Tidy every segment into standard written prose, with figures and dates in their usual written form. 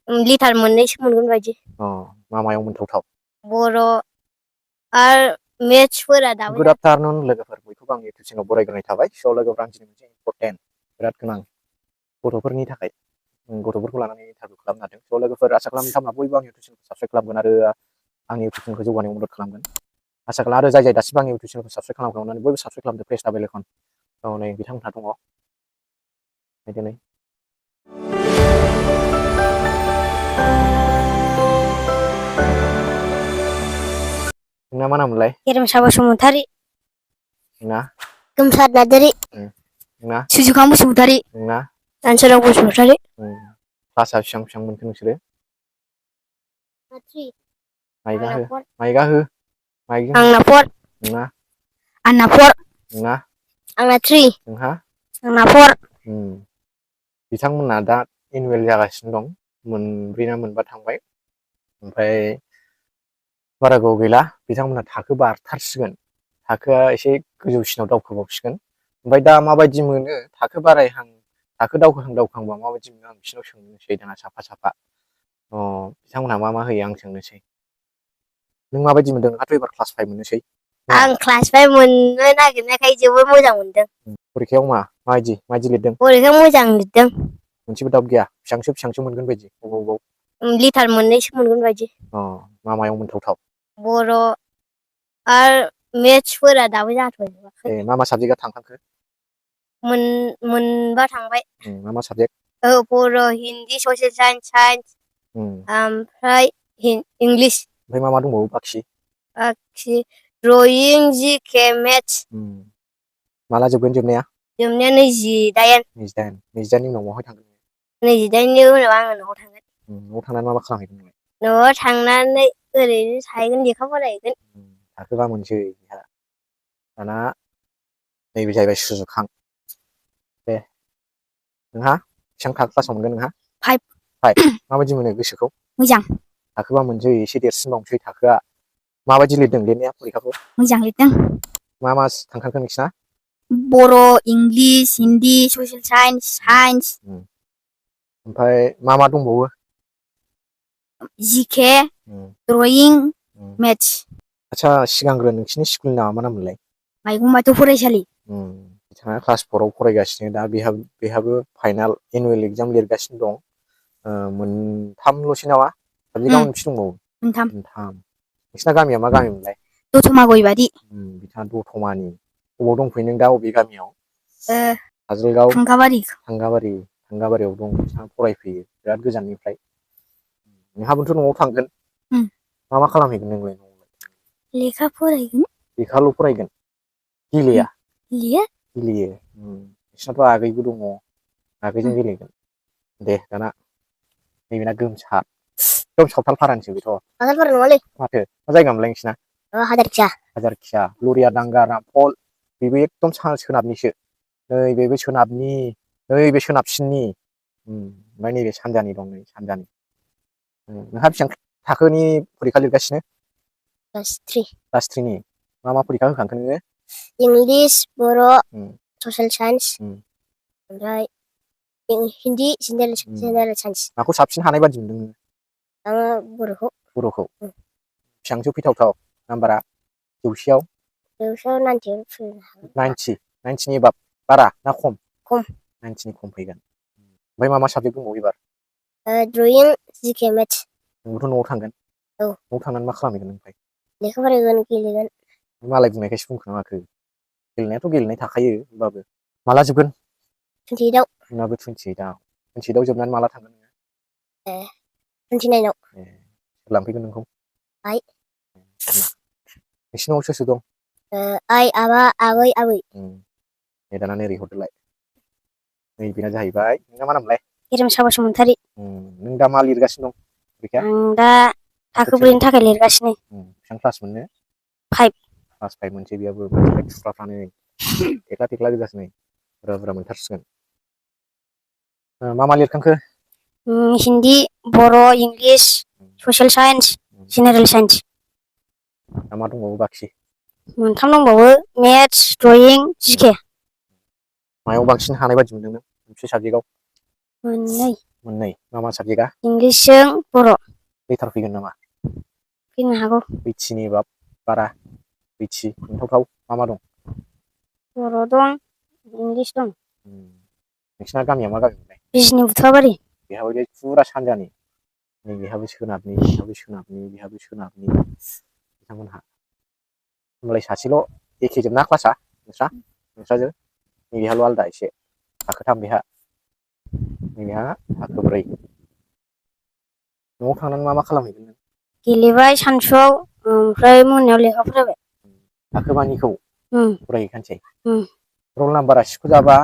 Litre मोननैसो मोनगोन बायदि। मामायाव मोनथावथाव? बर' आरो मेथ्सफोरा दाबो गुड आफ्टारनुन लोगोफोर, बयखौबो आंनि इउटुब चेनेलाव बरायग्रोनाय थाबाय। स' लोगोफोर, आं दिनै मोनसे इम्परटेन्ट, बिराद गोनां गथ'फोरनि थाखाय गथ'फोरखौ लानानै इन्टारभिउ खालामनो हादों। स' लोगोफोर, आसा खालामो नोंथांमोना बयबो आंनि इउटुब चेनेलखौ साबस्क्राइब खालामगोन आरो आंनि इउटुब चेनेलखौ जौगानायाव मदद खालामगोन आसा खालामो। आरो जाय दासिमबो आंनि इउटुब चेनेलखौ साबस्क्राइब खालामाखै, अननानै बयबो साबस्क्राइब खालामदो, प्रेस दा बेल आइकन। नै बिथांमोनहा दङ, बिदिनो नोंना मा नाममोनलाय? गेरेमसा बसुमतारी। नोंना? गोमसार नार्जारी। नोंना? सुजुखां बसुमतारी। नोंना? दानसोरां बसुमतारी। क्लासआ बेसेबां मोनखो नोंसोरो? आंना फर। माइगा हो माइकजों हो। आंना फर। नोंना? आंना फर। नोंना? आंना थ्रि। नोंहा? आंना फर। बिथांमोनहा दा एनुवेल जागासिनो दं, मोनब्रै ना मोनबा थांबाय। ओमफ्राय बारा गोबाव गैला बिथांमोनहा थाखो बारथारसिगोन, थाखोआ एसे गोजौसिनाव दावखोबावसिगोन। ओमफ्राय दा माबायदि मोनो थाखो बारायहां, थाखो दावखोहां दावखोहांबा माबायदि मोनो, आं बिसोरनाव सोंनोसै दाना साफा साफा। बिथांमोनहा मा मा होयो आं सोंनोसै। नों माबायदि मोनदों? नोंहाथ' एबार क्लास 5 मोननोसै। आं क्लास 5 मोननो नागिरनायखाय जोबोद मोजां मोनदों। फरिखायाव माबायदि लिरदों? फरिखायाव मोजां लिरदों। मोनसेबो दाउट गैया? बेसेबांसो मोनगोन बायदि बबाव? लिटार मोननैसो मोनगोन बायदि। मा मायाव मोनथावथाव? बर' आरो मेथ्सफोरा दाबो जाथ'वाखै। मा साबजेक्टआ थांखांखो? मोनबा थांबाय। मा साबजेक्ट? बर', हिन्दी, ससियेल साइन्स, ओमफ्राय इंलिस। ओमफ्राय मा दंबावो बाखि? ड्रयिं, जिके, मेथ्स। माला जोबगोन जोबनाया? जोबनाया 28। 28नि उनाव बहाय थांगोन? 28नि उनाव आङो न'आव थांगोन। न'आव थांनानै मा खालामहैगोन नोंलाय? न'आव थांनानै ओरैनो थाहैगोन, लेखा फरायहैगोन। थाखो 5 मोनसै दाना। नैबे जाहैबाय सुजुखां। दे, नोंहा बेसेबां थाखो क्लासाव मोनगोन नोंहा? 5। माबायदि मोनो गोसोखौ? मोजां। थाखो 5 मोनसै, एसे देरसिनबावनोसै थाखोआ। माबायदि लिरदों लिरनाया फरिखाखौ? मोजां लिरदों। मा थांखांखो नोंसिना? बर', इंलिस, हिन्दी, ससियेल साइन्स। ओमफ्राय मा दंबावो? जिके, ड्रयिं, मेथ्स। आदसा, सिगांग्रो नोंसिनि स्कुलनि नामा मा नाममोनलाय? माइगं बाथौ फरायसालि। बिथाङा क्लास 4आव फरायगासिनो दा, बेहाबो फाइनाल एनुवेल एगजाम लिरगासिनो दं। मोनथामल'सै नामा साबजेक्टआ? मोनबेसे दंबावो? मोनथाम। नोंसिना गामिया मा गामिमोनलाय? दतमा गयबारि। बिथाङा दतमानि। बबाव दंफैयो नों दा, बबे गामियाव? काजलगाव। फांखाबारि। थांगाबारियाव दं बिथाङा, फरायफैयो बिराद गोजाननिफ्राय। नोंहाबोथ' न'आव थांगोन? मा खालामहैगोन नोंलाय न'आव? लेखा फरायगोन। लेखाल' फरायगोन? गेलेया? गेलेयो। नोंसिनाथ' आगैबो दङ, आगैजों गेलेगोन। दे दाना, नैबेना गोमसार। सावथालफारानिसो बेथ'। सावथालफारा नङालै। माथो? मा जायगा मोनलाय नोंसिना? हाजारखिया। हाजारखिया। लरिया दांगा रामफल, बेबो एकदम सोनाबनिसो। बेबो सोनाबनि, बे सोनाबसिननि। ओमफ्राय नैबे सानजानि दं, नै सानजानि। नोंहा बेसेबां थाखोनि फरिखा लिरगासिनो? क्लास 3 नि। मा फरिखा होखांखो नोङो? इंलिस, बर', ससियेल साइन्स, ओमफ्राय हिन्दी, जेनेरेल साइन्स। माखौ साबसिन हानाय बादि मोनदों नोङो? आङो बर'खौ। बेसेबांसो फैथावथाव नाम्बारा जौसेयाव? 90 नि एबाब बारा ना खम? 90नि खम फैगोन। ओमफ्राय मा साबजेक्ट दंबावो एबार? ड्रयिं, जिके, मेथ्स। नोंबोथ' न'आव थांगोन? न'आव थांनानै मा खालामहैगोन ओमफ्राय? लेखा फरायगोन, गेलेगोन। मालाय बुंनायखायसो बुंखो ना माखो? गेलेनायाथ' गेलेनाय थाखायो, होमबाबो माला जोबगोन? 28आव। नोंनाबो 28आव जोबनानै माला थांगोन नोङो? 29आव। सोर लांफैगोन नोंखौ? आइ। नोंसिनि न'आव सोर सोर दं? आइ, आबा, आबै, आबै। दे दाना ओरै हरदोलाय। नैबेना जाहैबाय, नोंना मा नामलाय? गेरेमसा बसुमतारी। नों दा मा लिरगासिनो दं? आं दा थाखो 4 नि थाखाय लिरगासिनो। बेसेबां क्लास मोननो? 5। क्लास 5 मोनसै बेयाबो, मानसिफ्रा थुख्राफ्रानो थेख्ला गोजासै नै, बुरजा मोनथारसिगोन। मा लिरखांखो? Hindi, Bodo', English, social science, general science. मा दंबावो बाखि? मोनथाम दंबावो, मेथ्स, ड्रयिं, जिके। मायाव बांसिन हानाय बादि मोनदों नों, मोनसे साबजेक्टआव? मोननै मा मा साबजेक्टआ इंलिसजों बर' लेटार फैगोन नामा फैनो हागौ बैथिनि बारा बैथि मोनथावथाव मा दं बर' दं इंलिस दं नोंसिना गामिया मा गामि मोनलाय बिजनि बुथाबारि बेहाबो फुरा सानजानि नै बेहाबो सोनाबनि बेहाबो सोनाबनि बेहाबो सोनाबनि बिथांमोनहा होमबालाय सासेल' एखेजोबना क्लासआ नोंस्राजों नैबेहाल' आलदा एसे थाखोथाम बेहा नैबेहा थाखो 4 न'आव थांनानै मा खालामहैगोन नों गेलेबाय सानसुआव ओमफ्राय मोनायाव लेखा फरायबाय थाखोमानिखौ उम फरायहैखानोसै उम रल नाम्बारा सिख'जाबा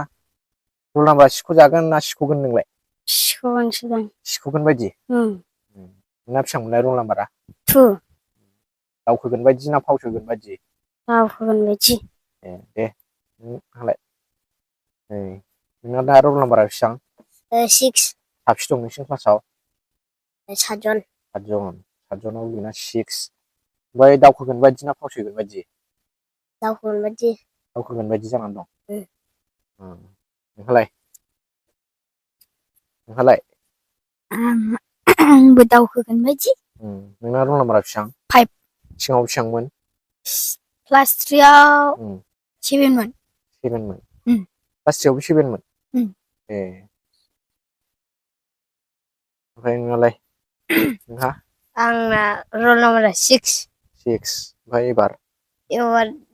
रल नाम्बारा सिख'जागोन ना सिख'गोन नोंलाय सिख'गोनसोदां सिख'गोन बायदि नोंना बेसेबां मोनलाय रल नाम्बारा 2 दावखोगोन बायदि ना फावसोगोन बायदि दावखोगोन बायदि ए दे नोंहालाय नोंना दा रल नाम्बारा बेसेबां 6 साबेसे दं नोंसिनि क्लासाव 7 सातजनाव बेना 6 ओमफ्राय दावखोगोन बायदि ना फावसयगोन बायदि दावखोगोन बायदि जानानै दं नोंहालाय आंबो दावखोगोन बायदि नोंना रल नाम्बारा बेसेबां 5 सिगाङाव बेसेबांमोन क्लास 3आव 7 मोन 7 मोन क्लास 3आवबो 7 मोन ए ओमफ्राय नोंनालाय नोंहा आंना रल नाम्बारा 6 ओमफ्राय एबार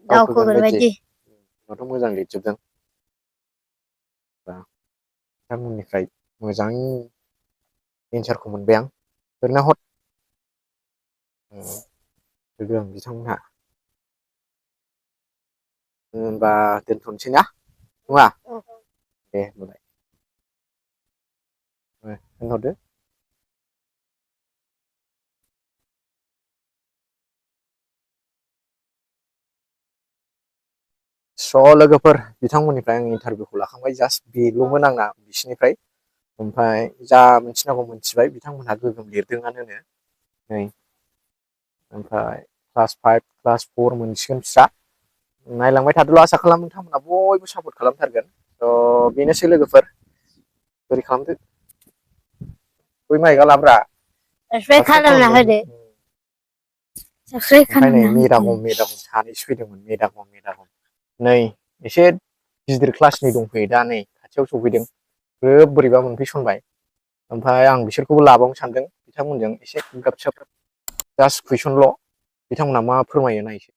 दावखोगोन बायदि होनबाथ' मोजां लिरजोबदों बिथांमोननिफ्राय मोजां एन्सारखौ मोनबाय आं ओरैनो हर होगोन बिथांमोनहा होनबा दोनथ'नोसै ना नङा दे होनबालाय होनहरदो लोगोफोर बिथांमोननिफ्राय आं इन्टारभिउखौ लाखांबाय जास्ट बेल'मोन आंना बिसिनिफ्राय ओमफ्राय जा मिथिनांगौ मिथिबाय बिथांमोनहा गोगोम लिरदोंआनो नै ओमफ्राय क्लास 5 क्लास 4 मोनसिगोन बिस्रा नायलांबाय थादोल' आसा खालामो नोंथांमोनहा बयबो सापर्ट खालामथारगोन थ' बेनोसै लोगोफोर बोरै खालामदो बै माइकआ लाब्रा साबसक्राइब खालामना होदो साबसक्राइब ओमफ्राय नै खालामना होदो मेदागम सानैसो फैदोंमोन मेदागम नै एसे गिदिर क्लासनि दंफैयो दा नै खाथियाव सफैदों ग्रोब बोरैबा मोनफैसनबाय ओमफ्राय आं बिसोरखौबो लाबावनो सानदों बिथांमोनजों एसे गाब जास्ट कुइसनल' बिथांमोनहा मा फोरमायो नायसै